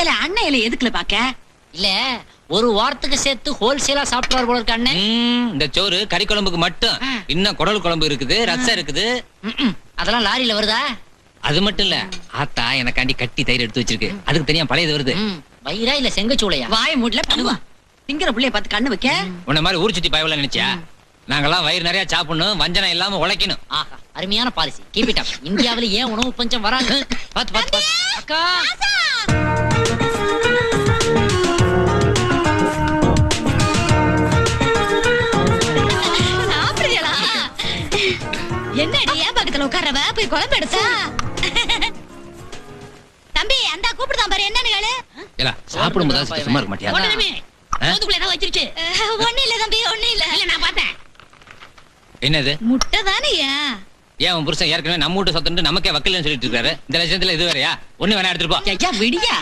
இல்ல அண்ணன் இலை எதுக்குல பாக்க? இல்ல ஒரு வாரத்துக்கு சேர்த்து ஹோல்சேலா சாப்பிடுவார் போல இருக்க அண்ணன். இந்த சோறு கறி குழம்புக்கு மட்டும். இன்னும் குடல் குழம்பு இருக்குது, ரசம் இருக்குது. அதெல்லாம் லாரியில வருதா? அது மட்டும் இல்ல, ஆத்தா எனக்காண்டி கட்டி தயிர் எடுத்து வச்சிருக்கு. அதுக்கு தனியா பழையது வருது. வயிறா இல்ல செங்கச்சூளையா? வாய மூடல பண்ணுவா. திங்கிற புள்ளைய பார்த்து கண்ணு வைக்க. உன்ன மாதிரி ஊர் சுத்தி பயவல நினைச்சியா? நாங்கெல்லாம் வயிறு நிறைய சாப்பிடணும், வஞ்சனம் இல்லாம உழைக்கணும். ஆஹா, அருமையான பாலிசி. Keep it up. இந்தியாவுல ஏன் உணவு பஞ்சம் வராது? பாத்து பாத்து பாத்து. அக்கா சாப்பிடுறீங்களா? என்னடி ஏன் பக்கத்துல உட்கார்றவ போய் குழம்பு எடுத்தா? தம்பி அந்த கூப்பிடுதான் பாரு, என்னன்னு கேளு. ஏலா சாப்பிடும் போது சும்மா இருக்க மாட்டியா? ஒண்ணுமே சோத்துக்குள்ள ஏதோ வச்சிருச்சு. ஒண்ணு இல்ல தம்பி, ஒண்ணு இல்ல. இல்ல நான் பார்த்தேன். என்னது? முட்டை தானேயா? ஏன் உன் புருஷன் ஏற்கனவே நம்ம வீட்டு சொத்துட்டு நமக்கே வக்கீல்னு சொல்லிட்டு இருக்காரு. இந்த லட்சத்துல இது வேறயா? ஒண்ணு வேணா எடுத்துட்டு போ. ஐயா விடியா.